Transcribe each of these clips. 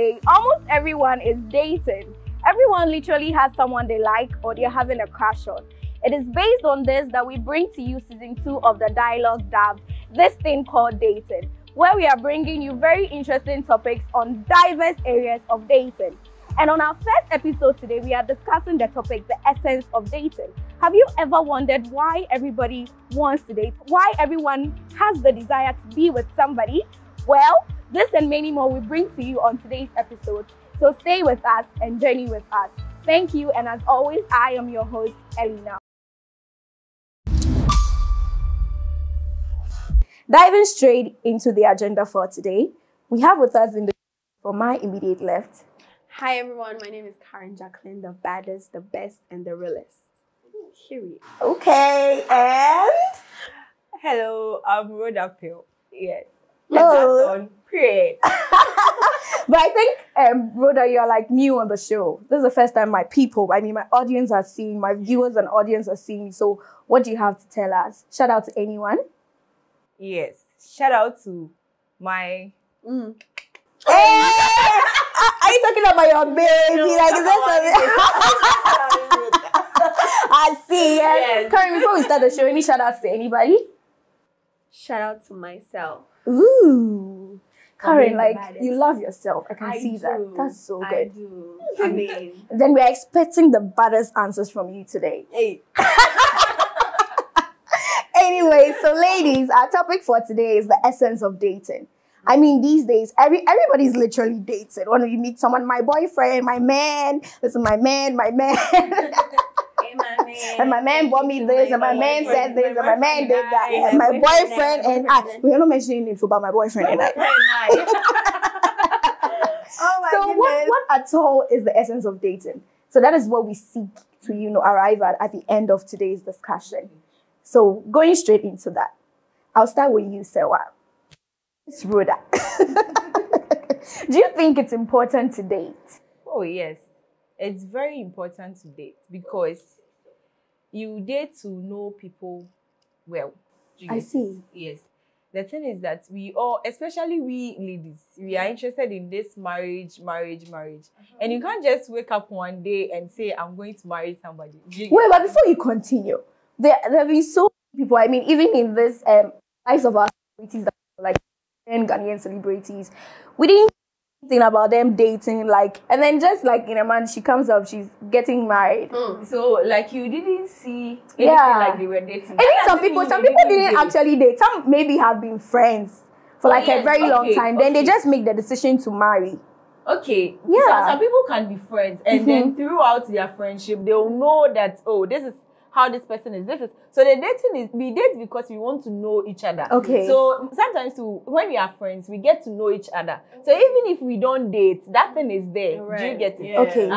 today, almost everyone is dating. Everyone literally has someone they like or they're having a crush on. It is based on this that we bring to you season 2 of the dialogue dubbed This Thing Called Dating, where we are bringing you very interesting topics on diverse areas of dating. And on our first episode today, we are discussing the topic, the essence of dating. Have you ever wondered why everybody wants to date? Why everyone has the desire to be with somebody? Well, this and many more we bring to you on today's episode. So stay with us and journey with us. Thank you. And as always, I am your host, Elena. Diving straight into the agenda for today, we have with us from my immediate left. Hi everyone, my name is Karen Jacqueline, the baddest, the best, and the realest. Here we are. Okay, and hello, I'm Rhoda Pill. Yes. Hello. That's on period. But I think, Rhoda, you're like new on the show. This is the first time my audience are seeing, my viewers and audience are seeing. So what do you have to tell us? Shout out to anyone. Yes. Shout out to my... Hey! Are you talking about your baby? No, like, is that something? I see. Yes. Karen, before we start the show, any shout outs to anybody? Shout out to myself. Ooh. Karen, like, you love yourself. I can see do. that. That's so good. I do. I mean. Then we're expecting the baddest answers from you today. Hey. Anyway, so ladies, our topic for today is the essence of dating. I mean, these days, everybody's literally dating. When you meet someone, my boyfriend, my man, this is my man. Hey, my man. And my man bought me this, and my man said this, and my man did that, and my boyfriend and I. We are not mentioning names about my boyfriend and I. Oh my So what at all is the essence of dating? So that is what we seek to, arrive at the end of today's discussion. So going straight into that, I'll start with you, Sewa. It's Rhoda. Do you think it's important to date? Oh, yes. It's very important to date because you date to know people well. I see. Yes. The thing is that we all, especially we ladies, we are interested in this marriage. And you can't just wake up one day and say, I'm going to marry somebody. Wait, but before you continue, there have been so many people, I mean, even in this lives of our celebrities, that like Ghanaian celebrities, we didn't think about them dating, and then just like in a month, she comes up, she's getting married. So, like, you didn't see anything like they were dating. I think some people didn't actually date. Some maybe have been friends for a very long time. Then they just make the decision to marry. Okay. Yeah. So some people can be friends, and then throughout their friendship, they will know that, oh, this is how this person is. So the dating is, we date because we want to know each other. Okay. So sometimes when we are friends, we get to know each other. So even if we don't date, that thing is there. Right. Do you get it? Yeah. Okay.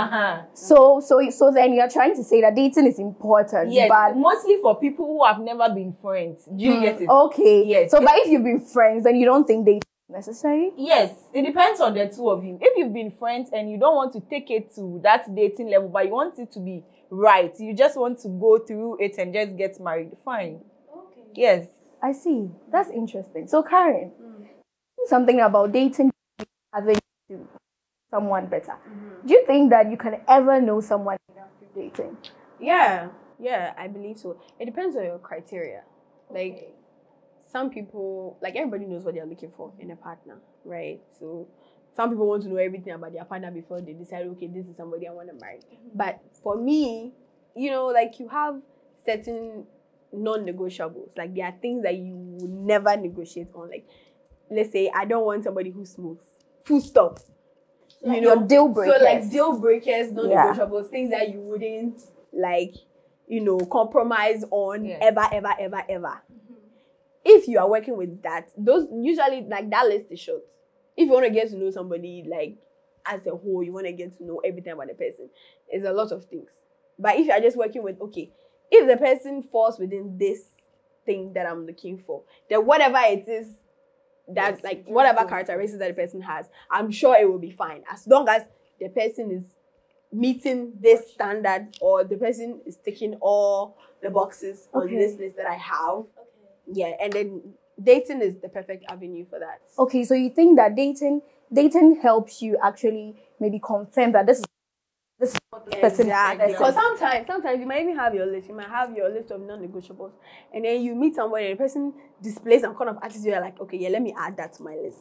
So then you're trying to say that dating is important. Yes, but mostly for people who have never been friends. Do you get it? Okay. Yes. So, but if you've been friends, then you don't think dating is necessary? Yes, it depends on the two of you. If you've been friends and you don't want to take it to that dating level, but you want it to be right, you just want to go through it and just get married, fine. Okay. Yes. I see. That's interesting. So, Karen, something about dating, having to someone better. Do you think that you can ever know someone enough through dating? Yeah, I believe so. It depends on your criteria. Like, some people, everybody knows what they're looking for in a partner, right? So some people want to know everything about their partner before they decide, okay, this is somebody I want to marry. But for me, you have certain non-negotiables. Like, there are things that you will never negotiate on. Like, let's say I don't want somebody who smokes. Full stop. Your deal breakers. So deal breakers, non-negotiables, things that you wouldn't compromise on ever. If you are working with that, those usually that list is short. If you want to get to know somebody as a whole, you want to get to know everything about the person. It's a lot of things. But if you are just working with, okay, if the person falls within this thing that I'm looking for, then whatever it is that whatever characteristics that the person has, I'm sure it will be fine. As long as the person is meeting this standard or the person is ticking all the boxes on this list that I have. Yeah, and then dating is the perfect avenue for that. Okay, so you think that dating dating helps you actually maybe confirm that this is what this person Exactly. is. Because sometimes you might even have your list. You might have your list of non-negotiables, and then you meet somebody and the person displays some kind of attitude. You're like, okay, yeah, let me add that to my list.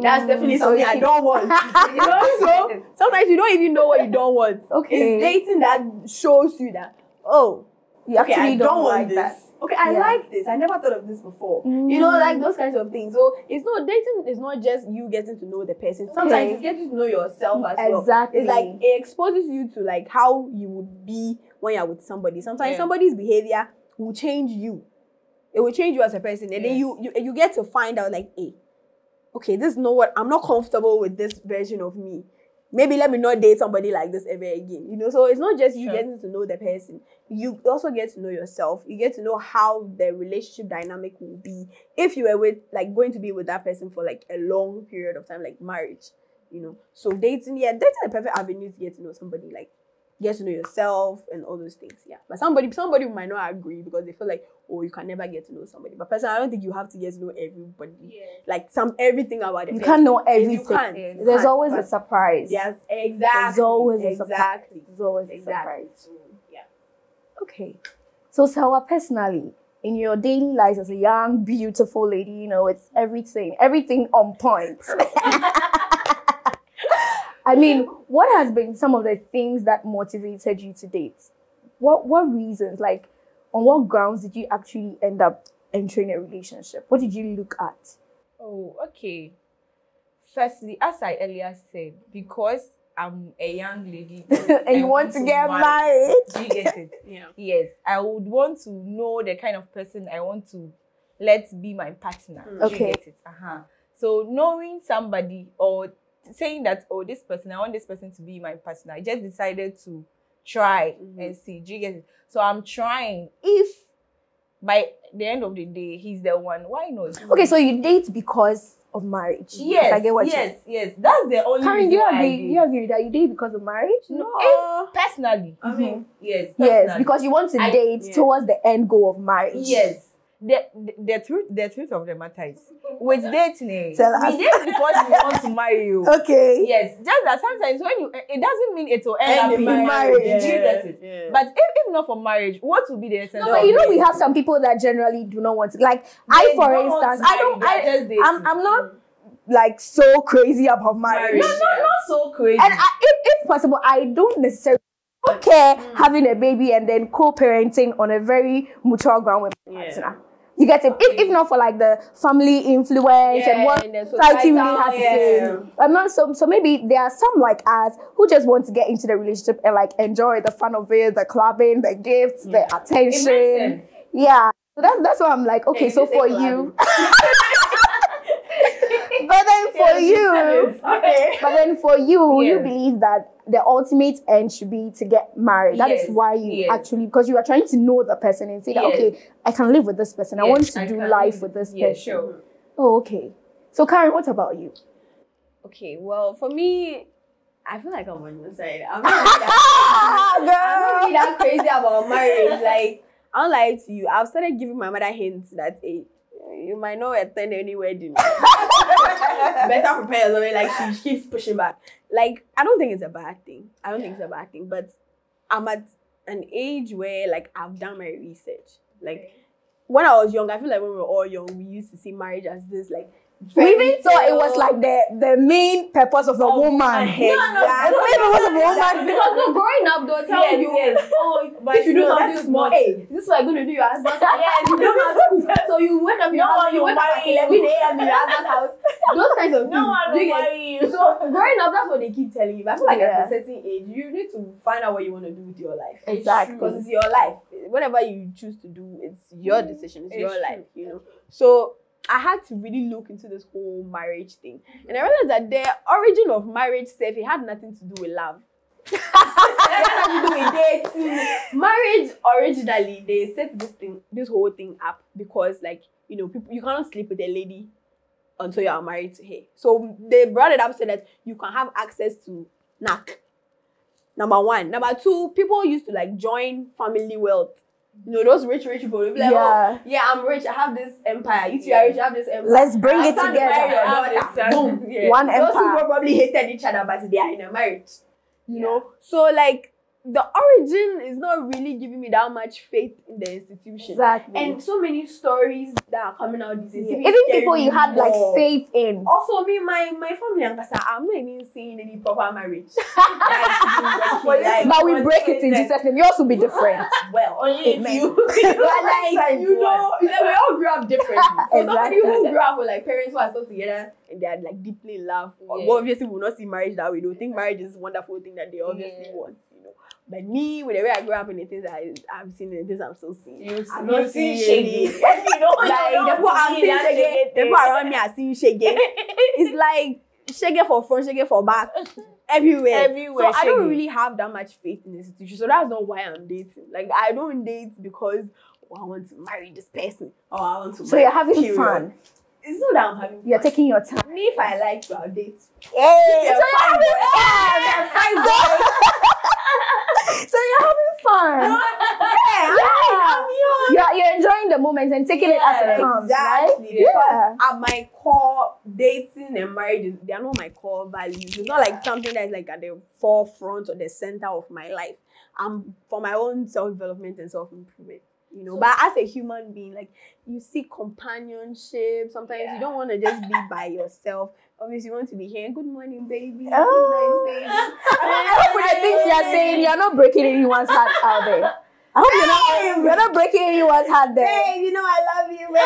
That's definitely something I don't want. You know, so sometimes you don't even know what you don't want. Okay. It's dating that shows you that, oh, You okay, actually I don't want like this. that. Okay, I Yeah. like this. I never thought of this before. You know, like those kinds of things. So it's not dating. It's not just you getting to know the person. Sometimes it's getting to know yourself as well. Exactly. It's like it exposes you to like how you would be when you're with somebody. Sometimes somebody's behavior will change you. It will change you as a person, and then you get to find out like, hey, okay, this is not what I'm not comfortable with this version of me. Maybe let me not date somebody like this ever again. You know, so it's not just you getting to know the person. You also get to know yourself. You get to know how the relationship dynamic will be if you were with like going to be with that person for like a long period of time, like marriage. You know, so dating a perfect avenue to get to know somebody, like get to know yourself and all those things. Yeah, but somebody might not agree because they feel like, oh, you can never get to know somebody. But personally, I don't think you have to get to know everybody. Yeah. Like everything about it. You can't know everything. You can't. There's always a surprise. Yes, exactly. There's always a surprise. Exactly. There's always a surprise. So, yeah. Okay. So Selwa, personally, in your daily life as a young, beautiful lady, you know, it's everything on point. I mean, what has been some of the things that motivated you to date? What reasons, like, on what grounds did you actually end up entering a relationship? What did you look at? Oh, okay. Firstly, as I earlier said, because I'm a young lady and you want to get married. Do you get it? Yeah. Yes. I would want to know the kind of person I want to let be my partner. Do Okay. you get it? So knowing somebody or saying that, oh, this person, I want this person to be my partner, I just decided to try and see. Do you get it? So I'm trying. If by the end of the day he's the one, why not? Okay, so you date because of marriage. Yes, I get what yes. That's the only Karen, reason do you why I agree? date. You agree that you date because of marriage? No, if personally. I mean, Yes, Yes, personally. because you want to date towards the end goal of marriage. Yes. The truth of the matter is, with dating, Tell us. we date because we want to marry you. Okay. Yes, just that sometimes when it doesn't mean it will end up in marriage. marriage. Yeah. Do you get it? Yeah. But if not for marriage, what will be the essence? No, but you know we have some people that generally do not want to. Like I, for instance, I'm not like so crazy about marriage. No, not so crazy. And if possible, I don't necessarily care having a baby and then co-parenting on a very mutual ground with my partner. You get it? If not for like the family influence and what society really has to say. I'm not so maybe there are some like us who just want to get into the relationship and like enjoy the fun of it, the clubbing, the gifts, the attention. Yeah. So that's why I'm like, okay, so for you. But then for you, you believe that the ultimate end should be to get married. That is why you actually, because you are trying to know the person and say that, okay, I can live with this person. I want to do life with this person. Sure. Oh, okay. So Karen, what about you? Okay, well, for me, I feel like I'm on your side. I'm not really that crazy about marriage. Like, I don't lie to you. I've started giving my mother hints that, hey, you might not attend any wedding. Better prepare yourself. Like, she keeps pushing back. Like, I don't think it's a bad thing. But I'm at an age where, like, I've done my research. Like, when I was young, I feel like when we were all young, we used to see marriage as this, like, We even thought it was like the main purpose of a woman. No, it was a woman. Because no, growing up, they'll tell you, oh, but if you do something small, hey, this is what I'm going to do your husband's house. Yeah, you don't know. So you wake up your husband, you wake up at 11 a.m. in your husband's house. Those kinds of things. No one will marry you. So growing up, that's what they keep telling you. But I feel like at a certain age, you need to find out what you want to do with your life. Exactly. Because it's your life. Whatever you choose to do, it's your decision. It's your life, you know. So I had to really look into this whole marriage thing. And I realized that the origin of marriage self, it had nothing to do with love. It had nothing to do with dating. Marriage, originally, they set this whole thing up because, like, you know, people, you cannot sleep with a lady until you are married to her. So they brought it up so that you can have access to knack. Number one. Number two, people used to, like, join family wealth You know, those rich people will be like, Yeah. oh, yeah, I'm rich, I have this empire. You two are rich, I have this empire. Let's bring I it stand to marry your together. daughter. Boom. Yeah. One Those empire. people probably hated each other, but they are in a marriage. You know? So, like, the origin is not really giving me that much faith in the institution. Exactly. And so many stories that are coming out these days. Even people you had like faith in. Also, me, my family and Kasa, I'm not even seeing any proper marriage. But we break it in Jesus' name. Yours will be different. Well, Only Amen. if you. but like, you know, we all grew up differently. So somebody Exactly. who grew up with like parents who are still together and they are like deeply in love, well, obviously will not see marriage that way. They think marriage is a wonderful thing that they obviously want, you know. But me, with the way I grew up and the things that I've seen and the things I'm still seeing, I'm not seeing shaggy. You know, Like the people I'm seeing shaggy, the people around me are seeing shaggy. It's like shaggy for front, shaggy for back. Everywhere. Everywhere. So I don't really have that much faith in the institution. So that's not why I'm dating. Like I don't date because I want to marry this person or I want to. So you're having fun. It's not that I'm having fun. You're taking your time. Me, if I like you, I'll date. Hey, So you're having fun. So you're having fun. You're enjoying the moment and taking it as it comes, exactly. right? Because at my core, dating and marriage, they are not my core values. It's not like something that is like at the forefront or the center of my life. I'm for my own self-development and self-improvement. You know, but as a human being, like you seek companionship. Sometimes you don't want to just be by yourself. Obviously, you want to be here. Good morning, baby. Oh. Good night, baby. I hope with the things you're saying, you're not breaking anyone's heart out there. I hope you're not breaking anyone's heart there. Babe, you know I love you, man.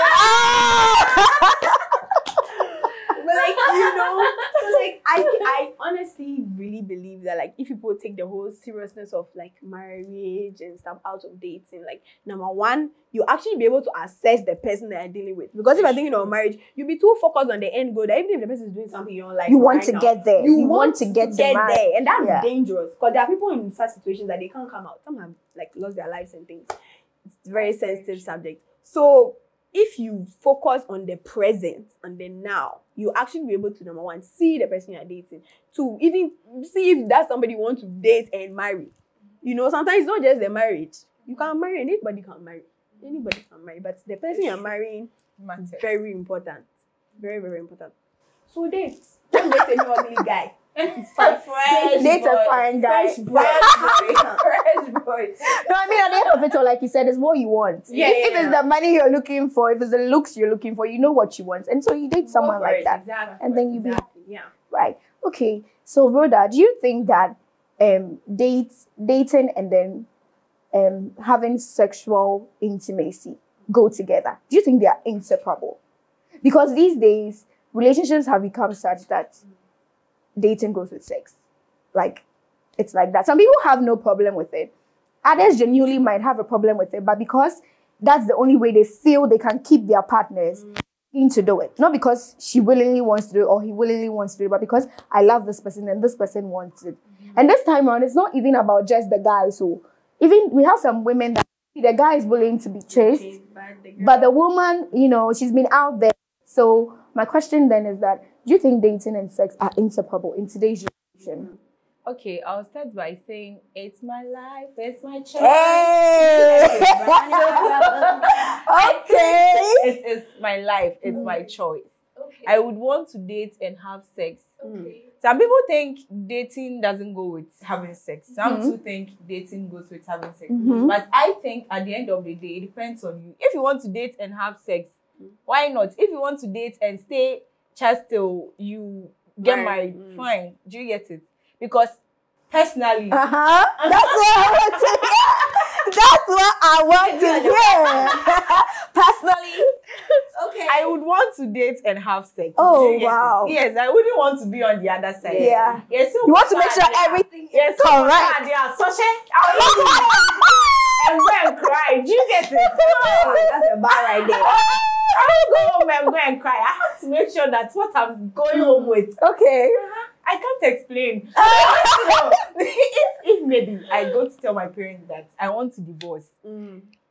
But like, you know, so like I honestly really believe that like if people take the whole seriousness of like marriage and stuff out of dating, like number one, you actually be able to assess the person that you're dealing with. Because if you're thinking of marriage, you'll be too focused on the end goal that even if the person is doing something you don't like, You want right to now, get there. You want to get there, married. and that's Yeah. dangerous because there are people in such situations that they can't come out. Some have like lost their lives and things. It's a very sensitive subject. So if you focus on the present and the now, you actually be able to, number one, see the person you're dating. Two, even see if that's somebody you want to date and marry. You know, sometimes it's not just the marriage. You can marry, anybody can marry. Anybody can marry. But the person you're marrying is very important. Very, very important. So date. Don't date any ugly guy. It's fine. Date a fine guy. Fresh boy. No, I mean at the end of it all, like you said, it's what you want. Yeah, if yeah. it's the money you're looking for, if it's the looks you're looking for, you know what you want. And so you date someone like that. Exactly. And then you be yeah. right. Okay. So Rhoda, do you think that dating and then having sexual intimacy go together? Do you think they are inseparable? Because these days relationships have become such that dating goes with sex. Like, it's like that. Some people have no problem with it. Others genuinely might have a problem with it, but because that's the only way they feel they can keep their partners to do it. Not because she willingly wants to do it or he willingly wants to do it, but because I love this person and this person wants it. And this time around, it's not even about just the guy. So even we have some women that the guy is willing to be chased, but the woman, you know, she's been out there. So my question then is that, do you think dating and sex are inseparable in today's generation? Okay, I'll start by saying it's my life, it's my choice. Hey! Okay. It's my life, it's my choice. Okay. I would want to date and have sex. Okay. Some people think dating doesn't go with having sex. Some too think dating goes with having sex. But I think at the end of the day, it depends on you. If you want to date and have sex, why not? If you want to date and stay just till you get married, fine. Do you get it? Because personally, That's what I want to hear. That's what I want to hear. Personally, Okay. I would want to date and have sex. Oh, Do you get it? wow. Yes, I wouldn't want to be on the other side. Yeah. Yes, so you want to make sure yeah. everything Yes, is so correct. they are such and go and cry. Do you get it? That's a bar right there. I will go home and go and cry. I have to make sure that what I'm going home with, Okay. I can't explain. if maybe I go to tell my parents that I want to divorce.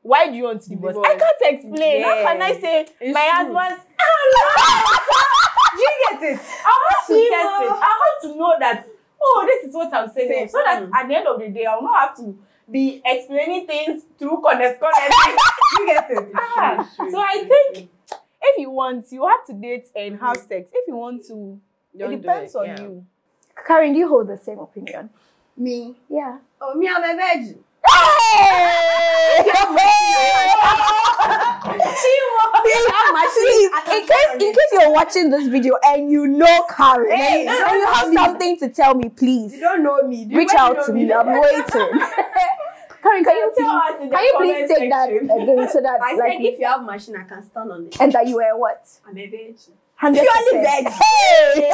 Why do you want to divorce? I can't explain. How can I say It's my true. husband's do you get it? I want to test it. I want to know that, oh, this is what I'm saying. So that at the end of the day, I'll not have to be explaining things through corners. You get it? So I think if you want, you have to date and have sex. If you want to, it depends on you. Karen, do you hold the same opinion? Me? Yeah. Oh, me, I'm a virgin. In case you're watching this video and you know Karen and you have something to tell me, please. You don't know me. Reach out to me. I'm waiting. Karen, can you please take that again so that I said if you have machine, I can stand on it. And that you were what? I'm a virgin. 100%. Purely virgin. Hey!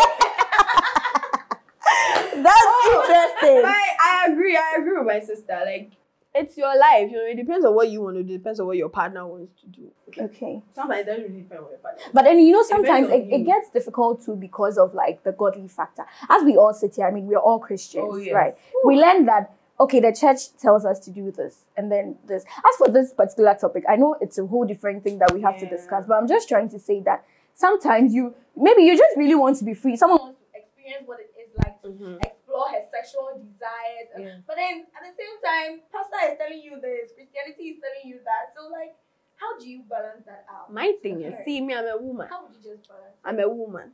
That's interesting. I agree with my sister. Like, it's your life, it depends on what you want to do, depends on what your partner wants to do. Okay. Sometimes it doesn't really depend on your partner. But then, sometimes it gets difficult too because of like the godly factor. As we all sit here, I mean, we're all Christians, right? Ooh. We learn that, okay, the church tells us to do this and then this. As for this particular topic, I know it's a whole different thing that we have to discuss, but I'm just trying to say that sometimes you just really want to be free. Someone wants to experience what it is like to explore her sexual desires. But then at the same time, pastor is telling you this, Christianity is telling you that. So like, how do you balance that out? My thing is, see me, I'm a woman. How would you just balance it? I'm a woman.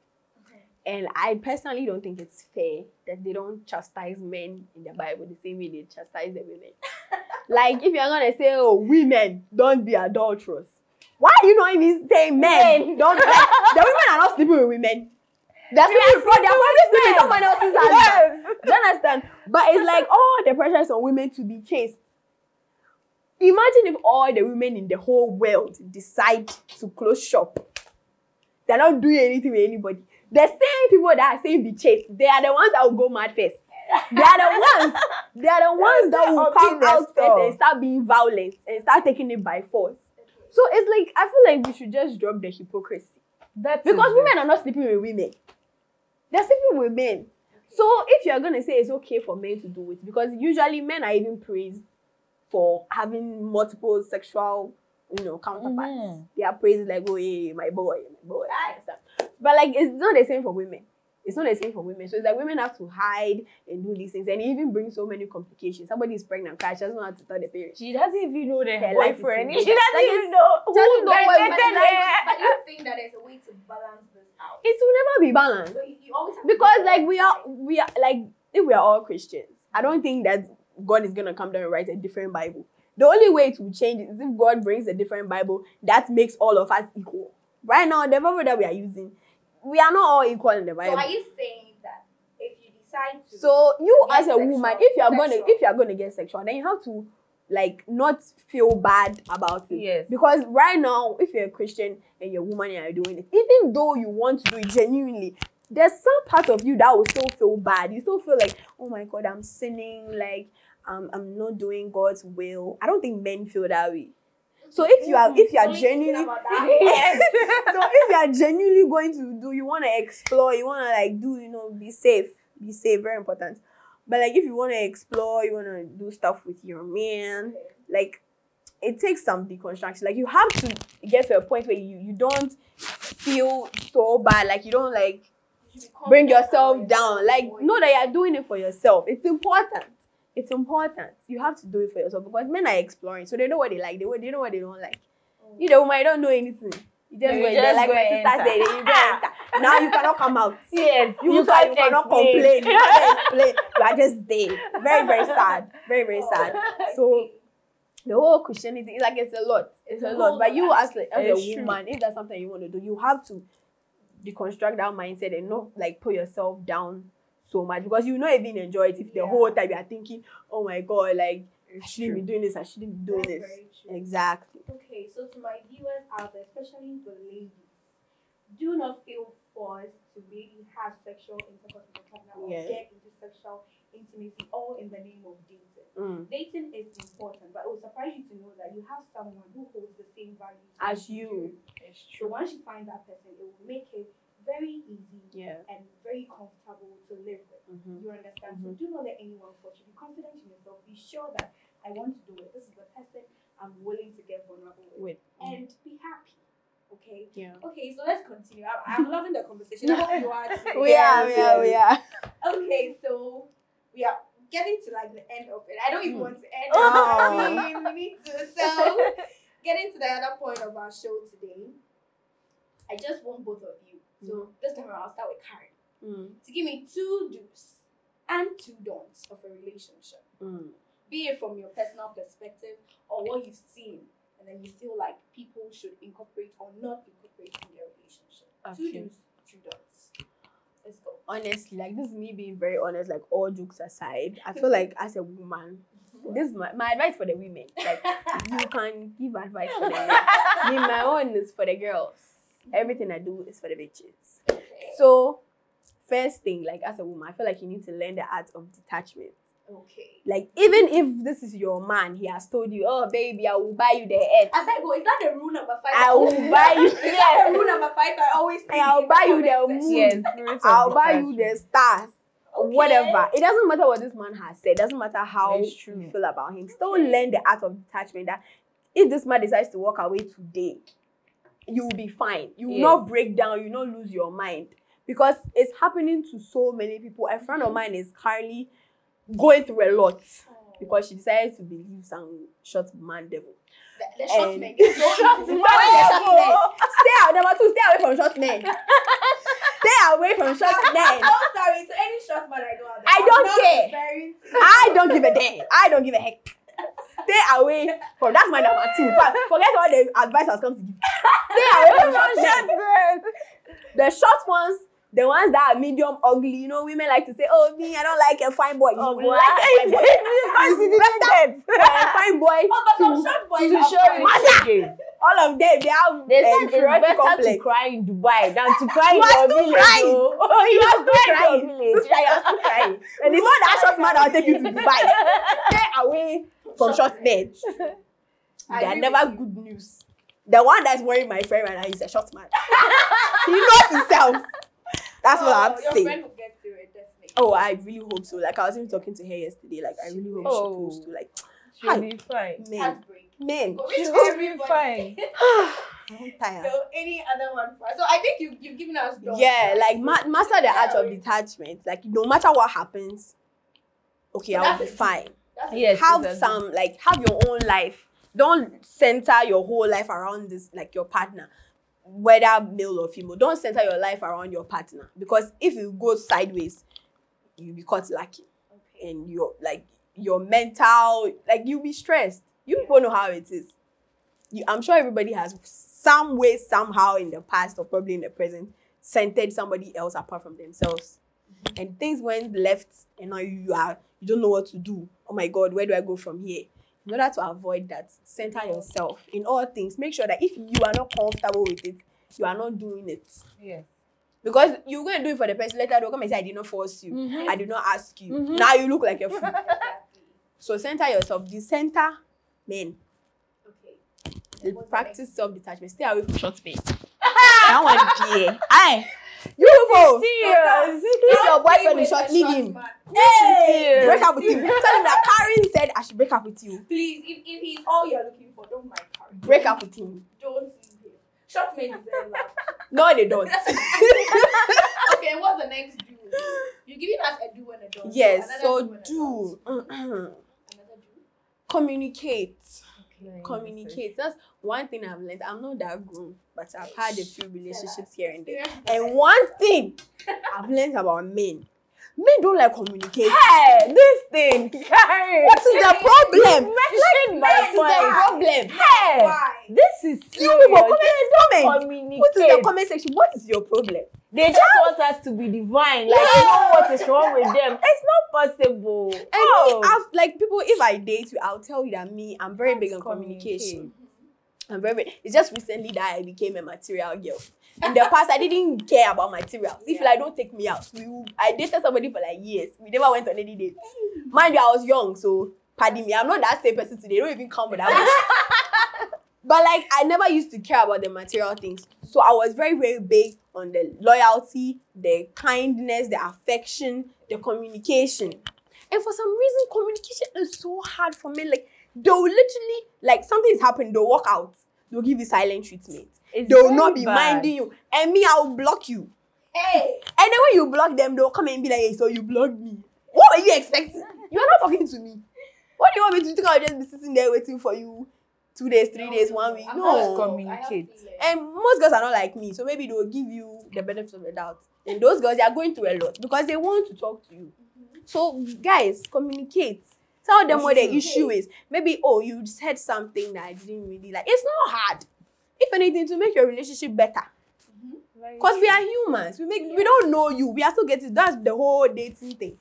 And I personally don't think it's fair that they don't chastise men in the Bible the same way they chastise the women. Like, if you're going to say, oh, women, don't be adulterous. Why are you not even saying men? Don't, like, the women are not sleeping with women. They're sleeping with someone else's husband. Do you understand? But it's like, oh, the pressure is on women to be chaste. Imagine if all the women in the whole world decide to close shop. They're not doing anything with anybody. The same people that are saying be chaste, they are the ones that will go mad first. They are the ones that will come out first and start being violent and start taking it by force. So it's like, I feel like we should just drop the hypocrisy. Because women are not sleeping with women. They're sleeping with men. So if you're going to say it's okay for men to do it, because usually men are even praised for having multiple sexual, counterparts. They are praised like, oh, hey, my boy. But like, it's not the same for women. It's not the same for women. So it's like women have to hide and do these things. And it even brings so many complications. Somebody is pregnant, she doesn't know how to tell the parents. She doesn't even know her boyfriend. She doesn't even know who But you think that there's a way to balance this out? It will never be balanced. So you always have because like we are like, if we are all Christians, I don't think that God is gonna come down and write a different Bible. The only way it will change is if God brings a different Bible that makes all of us equal. Right now, the Bible that we are using, we are not all equal in the Bible. So are you saying that if you decide to, so you as a woman, if you are gonna get sexual, then you have to like not feel bad about it. Yes. Because right now, if you're a Christian and you're a woman and you're doing it, even though you want to do it genuinely, there's some part of you that will still feel bad. You still feel like, oh my God, I'm sinning, like I'm not doing God's will. I don't think men feel that way. So if you are genuinely so if you are genuinely going to do, you want to explore, you want to like do, be safe, very important. But like if you want to explore, you want to do stuff with your man, like it takes some deconstruction. Like you have to get to a point where you don't feel so bad, like you don't like bring yourself down, like know that you're doing it for yourself. It's important. It's important. You have to do it for yourself because men are exploring, so they know what they like. They know what they don't like. You might don't know anything. You just go in there like my sister said. You go enter. Now you cannot come out. Yes, you cannot complain. You cannot explain. You are just there. Very, very sad. Very, very sad. So the whole Christianity, like it's a lot. It's a lot. But you as a woman, if that's something you want to do, you have to deconstruct that mindset and not like put yourself down so much, because you not even enjoy it if the whole time you are thinking, oh my God, like I shouldn't be doing this, I shouldn't be doing this. Exactly. Okay, so to my viewers out there, especially the ladies, do not feel forced to really have sexual intercourse with your partner or get into sexual intimacy all in the name of dating. Dating is important, but it will surprise you to know that you have someone who holds the same values as you. So once you find that person, it will make it very easy and very comfortable to live with. You understand? So do not let anyone force you. Be confident in yourself. Be sure that I want to do it. This is the person I'm willing to get vulnerable with. And be happy. Okay. Yeah. Okay, so let's continue. I'm loving the conversation. I hope you are too. We are. Okay, so we are getting to like the end of it. I don't even want to end it. Oh. I mean, we need to. So, getting to the other point of our show today, I just want both of you. So, this time around, I'll start with Karen. To give me 2 do's and 2 don'ts of a relationship. Be it from your personal perspective or what you've seen, and then you feel like people should incorporate or not incorporate in their relationship. Okay. 2 do's, 2 don'ts. Let's go. Honestly, like this is me being very honest, like all jokes aside, I feel like as a woman, this is my advice for the women. Like you can give advice for the men. Me, my own is for the girls. Everything I do is for the bitches. Okay. So first thing, like as a woman, I feel like you need to learn the art of detachment. Okay. Like even if this is your man, he has told you, oh baby, I will buy you the egg. As I go, is that the rule number 5? I will buy you. Is that the rule number 5? I always say I'll buy you the moon. Yes. I'll buy you the stars. Whatever. It doesn't matter what this man has said. It doesn't matter how It's true. you feel about him. Still learn the art of detachment. That if this man decides to walk away today, you will be fine. You will not break down. You will not lose your mind. Because it's happening to so many people. A friend of mine is currently going through a lot because she decided to believe some short man devil. The short men. Short men. Stay out. Number 2, stay away from short men. Stay away from short men. I'm so sorry to any short man I know out there. I don't I'm not care. very- I don't give a damn. I don't give a heck. Stay away from. That's my number 2. Forget all the advice I was going to give. Stay away from short men. The short ones, the ones that are medium ugly, you know, women like to say, oh, me, I don't like a fine boy. Oh, You like a fine boy. It's better for a fine boy Oh, but some short boys To are show fine. you again. all of them, they have They said it's inferiority better complex. to cry in Dubai than to cry in You are your still village. crying. Oh, You are still crying crying. in your village. Sister, you are still crying. And it's not that short man that will take you to Dubai. Stay away from short men. I They are agree never with good news. The one that's worrying my friend right now is a short man. He knows himself. That's what I'm your saying. friend will get through it, definitely. Oh, I really hope so. Like I was even talking to her yesterday. Like I really hope she goes to like She'll be fine. men. Heartbreak. Men. Go She'll with be everybody. fine. I'm tired. So any other one for us? So I think you've given us those. Yeah, like master the art of detachment. Like no matter what happens, okay, So I'll that's be it. fine. That's it. Yes. Have exactly. some like have your own life. Don't center your whole life around this like your partner, whether male or female. Don't center your life around your partner because if you go sideways, you'll be caught lacking, Okay. and your mental you'll be stressed. You people know how it is. I'm sure everybody has some way somehow in the past or probably in the present centered somebody else apart from themselves. And things went left and now you don't know what to do. Oh my God, where do I go from here? In order to avoid that, center yourself in all things. Make sure that if you are not comfortable with it, you are not doing it. Yeah. Because you're going to do it for the person later, they'll come and say, I did not force you. Mhm. I did not ask you. Mhm. Now you look like a fool. Exactly. So center yourself. Decenter men. Okay. Practice self-detachment. Stay away from short men. That one, yeah. Aye. You people. Serious. If your boyfriend is short, leave him. Hey. Break up with him. Tell him that Karen said I should break up with you. Please, if he's all you're looking for, don't mind Karen. Break up with him. Don't leave him. Short men deserve love. No, they don't. Okay, what's the next do? You're giving us a do and a don't. Yes, Another so and a do. Another do. Communicate. Okay. Communicate. That's one thing I've learned. I'm not that grown, but I've had a few relationships here and there. And one thing I've learned about men don't like communication. Hey, this thing. Karen. What is the problem? Mention my What is the point. problem? Hey, Why? this is You people, serious. comment. Communicate. Put in the comment section. What is your problem? They just want us to be divine. Like, you know what is wrong with them. It's not possible. And me, I've, like people, if I date you, I'll tell you that I'm very big on communication. I'm very big. It's just recently that I became a material girl. In the past, I didn't care about materials. If like don't take me out, I dated somebody for like years. We never went on any dates. Mind you, I was young, so pardon me. I'm not that same person today. They don't even come with that. But like I never used to care about the material things. So I was very, very big on the loyalty, the kindness, the affection, the communication. And for some reason, communication is so hard for me. Like they'll literally, like something's happened, they'll walk out, they'll give you silent treatment. It's they will very not be bad. minding you. And me, I will block you. Hey. And then when you block them, they'll come and be like, hey, so you blocked me. What were you expecting? You are not talking to me. What do you want me to do? I'll just be sitting there waiting for you 2 days, 3 days, 1 week. I'm No. not Communicate. And most girls are not like me. So maybe they will give you the benefit of the doubt. And those girls, they are going through a lot because they want to talk to you. So guys, communicate. Tell them what the issue is. Maybe, oh, you said something that I didn't really like. It's not hard. If anything, to make your relationship better. Because we are humans. We don't know you. We are still getting, that's the whole dating thing.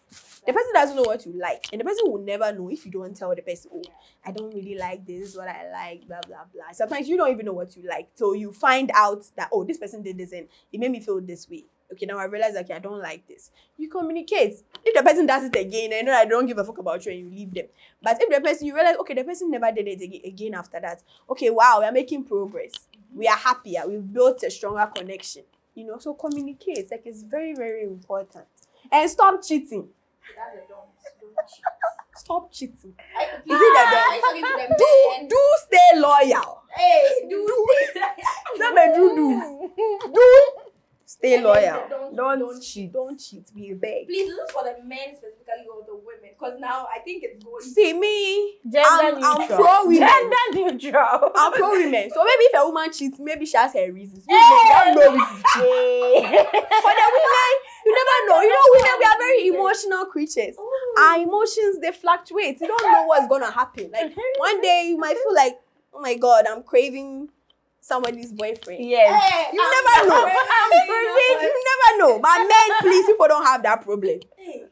The person doesn't know what you like. And the person will never know if you don't tell the person, oh, I don't really like this, is what I like, blah, blah, blah. Sometimes you don't even know what you like. So you find out that, oh, this person did this and it made me feel this way. Okay, now I realize, okay, I don't like this. You communicate. If the person does it again, I know I don't give a fuck about you and you leave them. But if the person, you realize, okay, the person never did it again after that. Okay, wow, we are making progress. We are happier. We've built a stronger connection. You know, so communicate. Like, it's very, very important. And stop cheating. That's a don't cheat. Stop cheating. Is it that do stay loyal. Hey, do Stay loyal. Don't cheat. Don't cheat. Be a beg. Please, this is for the men specifically or the women, because now I think it's going. See me. Gender I'm neutral. pro women. Gender neutral. I'm pro women. So maybe if a woman cheats, maybe she has her reasons. We don't know reasons to cheat. For the women, you never know. You know, women, we are very emotional creatures. Our emotions, they fluctuate. You don't know what's gonna happen. Like one day you might feel like, oh my God, I'm craving somebody's boyfriend. Yes. Hey, You never know. You never know. But men, please, people don't have that problem. Hey.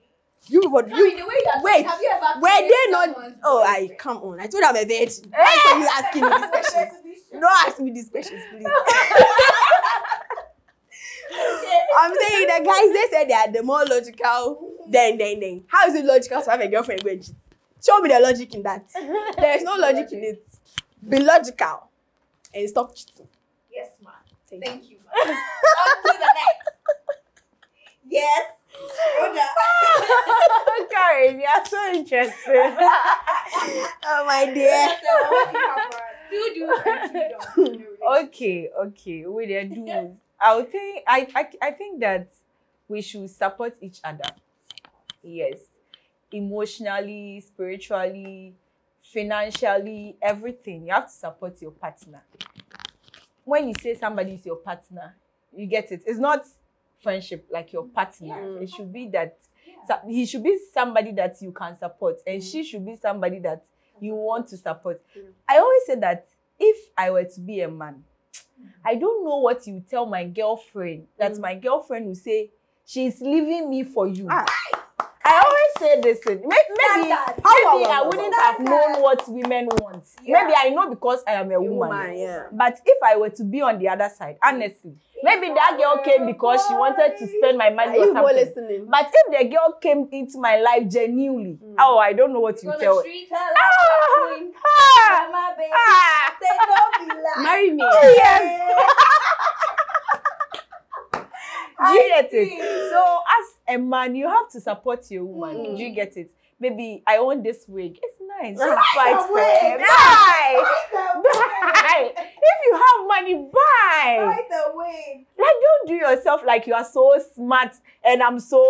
You people, I mean, the way you're wait. have you ever Were created they not? someone's Oh, boyfriend? come on. I told I'm a virgin. Why are you asking me these questions? Don't ask me these questions, please. I'm saying the guys, they said they are the more logical. Then. How is it logical to have a girlfriend going to cheat? Show me the logic in that. There is no logic in it. Be logical and stop cheating. Yes, ma'am. Thank you, ma'am. On to the next. Yes. Karen, you are so interesting. Oh my dear. So, what do you have for us? 2 do's and 2 don'ts. Okay. With their do's, I think that we should support each other. Yes, emotionally, spiritually, financially, everything. You have to support your partner. When you say somebody is your partner, you get it. It's not friendship like your partner. It should be that he should be somebody that you can support, and she should be somebody that you want to support. I always say that if I were to be a man, I don't know what you tell my girlfriend that my girlfriend will say she's leaving me for you. I always say this. Maybe I wouldn't have known what women want. Maybe I know because I am a woman. Yeah. But if I were to be on the other side, honestly, maybe that girl came because she wanted to spend my money or something. Listening? But if the girl came into my life genuinely, oh, I don't know what you tell her. Treat her like a queen. My baby. Say don't be like. Marry me. Oh, yes. Do you get it? So as a man, you have to support your woman. Do you get it? Maybe I want this wig. It's nice. Just fight for it. Buy. If you have money, buy. By the way. Like, don't do yourself like you are so smart and I'm so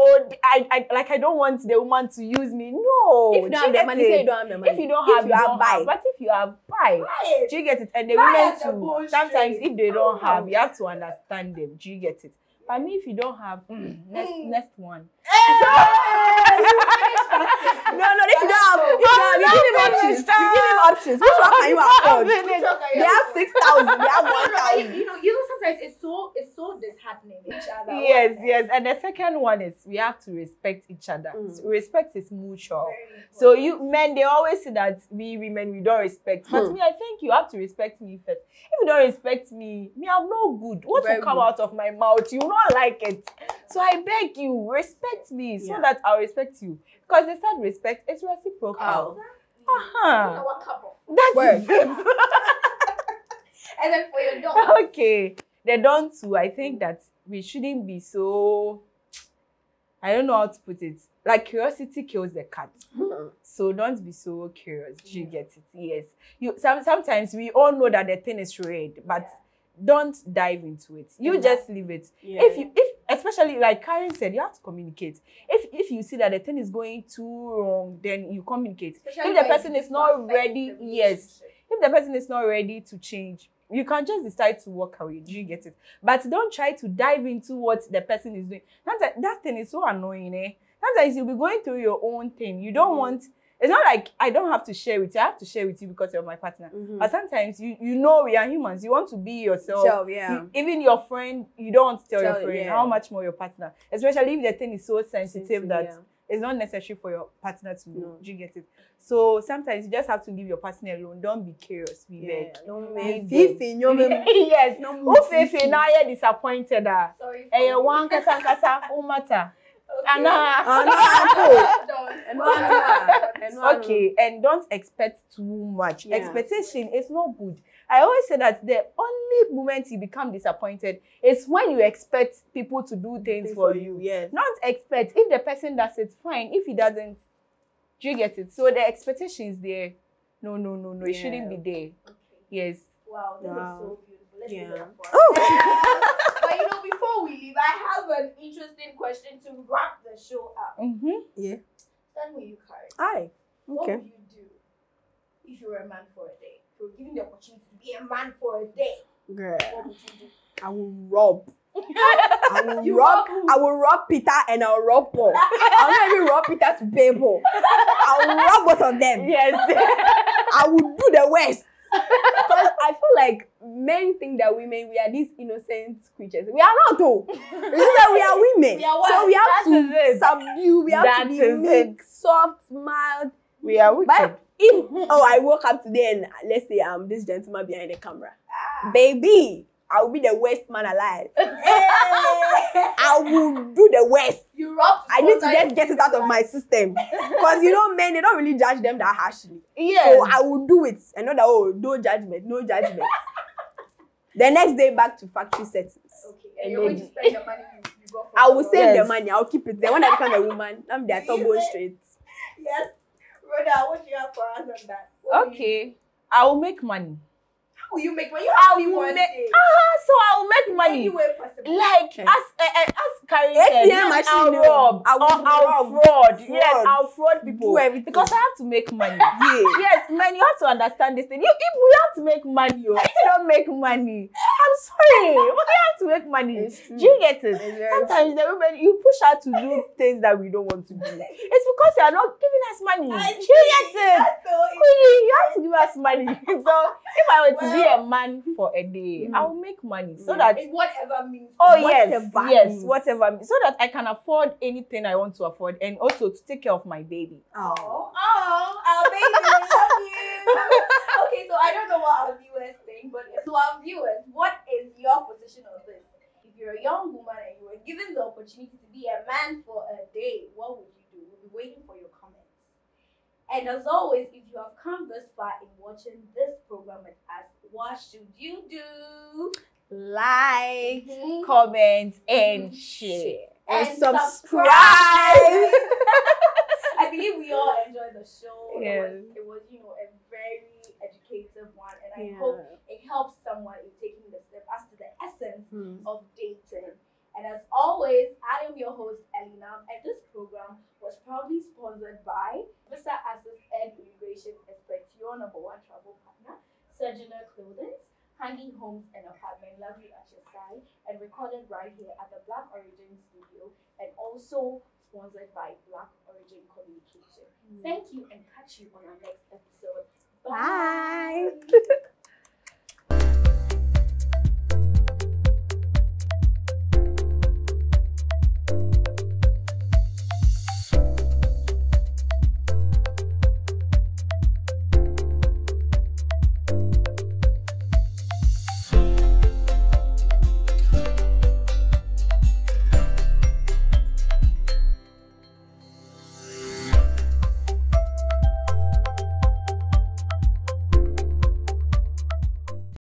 I don't want the woman to use me. No. If you don't have the money, say you don't have the money. If you don't have, you don't have. But if you have, buy. Do you get it? And the women too. Sometimes if they don't have, you have to understand them. Do you get it? But me, if you don't have, next one. No, if you don't have, you give him options. You give him options. Which one can you afford? They have 6,000. They have 1,000. You know, sometimes it's so disheartening each other. Yes. And the second one is we have to respect each other. So respect is mutual. So you men, they always say that we women, we don't respect. But me, I think you have to respect me first. If you don't respect me, I'm no good. What will come out of my mouth? You will not like it. So I beg you, respect me so that I'll respect you. Because they said respect is reciprocal. That's it. And then for your dog. Okay. The don't too, I think that we shouldn't be so, I don't know how to put it. Like curiosity kills the cat. So don't be so curious. Do you get it? Yes. Sometimes we all know that the thing is red, but don't dive into it. You just leave it. Yeah. If especially like Karen said, you have to communicate. If you see that the thing is going too wrong, then you communicate. Especially If the when person it is not affects ready, the yes. relationship. If the person is not ready to change, you can just decide to walk away. Do you get it? But don't try to dive into what the person is doing. That thing is so annoying, eh? Sometimes you'll be going through your own thing. You don't want. It's not like I don't have to share with you. I have to share with you because you're my partner. But sometimes you know we are humans. You want to be yourself. Even your friend, you don't want to tell your friend. How much more your partner? Especially if the thing is so sensitive that it's not necessary for your partner to know. Do you get it? So sometimes you just have to leave your partner alone. Don't be curious. Be beg. Yes. Who Fifi now you're disappointed? Sorry. One kasa who matter. Okay, and don't expect too much. Expectation is not good. I always say that the only moment you become disappointed is when you expect people to do things for you. Not expect. If the person does it, fine. If he doesn't, do you get it? So the expectation is there. No. It shouldn't be there. Okay. Yes. Wow, this is so beautiful. Let's do that for Oh. But before we leave, I have an interesting question to wrap the show up. Yeah. Start with you, Karen. Aye. What Okay. would you do if you were a man for a day? If you were given the opportunity to be a man for a day, Girl, what would you do? I will rob. I will rob Peter and I'll rob Paul. I'll not even rob Peter to pay Paul. I'll rob both of them. Yes. I will do the worst. Because I feel like men think that women, we are these innocent creatures. We are not though. It's just that we are women. We are what? So we have That is to it. subdue. We have That to be is meek, soft, mild. We are wicked. But if I woke up today and let's say I'm this gentleman behind the camera, baby, I will be the worst man alive. I will do the worst. You rob. I need to just get it out of my system. Because men, they don't really judge them that harshly. Yes. So I will do it. And not that, no judgment, no judgment. The next day back to factory settings. Okay, and you're going to spend the money you got from I will save Yes. the money. I'll keep it. Then when I become a woman, I'm their top bone straight. Yes. Rhoda, what do you have for us on that? What will you do? Okay. I will make money. How will you make money? You have to be one day. So I will make money. Any way possible. Like as Karen said, ATM machine, I'll no. rob. I will I'll rob. fraud. Fraud. Yes, I'll fraud people. Do everything. Because I have to make money. Yeah. Yes, man, you have to understand this thing. If we have to make money, if you don't make money, I'm sorry, but we have to make money. It's true. Do you get it? It's very Sometimes the women, you push her to do things that we don't want to do. It's because you are not giving us money. Do you get it? That's so Queenie, you have to give us money. So if I were to be a man for a day, I will make money so that in whatever means. whatever, so that I can afford anything I want to afford, and also to take care of my baby. Oh, our baby, we love you. Okay, so I don't know what our viewers think, but to our viewers, what is your position on this? If you're a young woman and you were given the opportunity to be a man for a day, what would you do? We'll be waiting for your comments. And as always, if you have come this far in watching this program with us, what should you do? Like, Comment and share. and subscribe. I believe we all enjoyed the show. Yes. It was a very educative one, and I hope it helps someone in taking the step as to the essence of dating. And as always, I am your host, Elena, and this program was proudly sponsored by Visa Access and Immigration Expert, your #1 travel partner, Surgeoner Clothing, Hanging Homes and Apartment, love you at your side, and recorded right here at the Black Origin Studio, and also sponsored by Black Origin Communication. Thank you, and catch you on our next episode. Bye. Bye.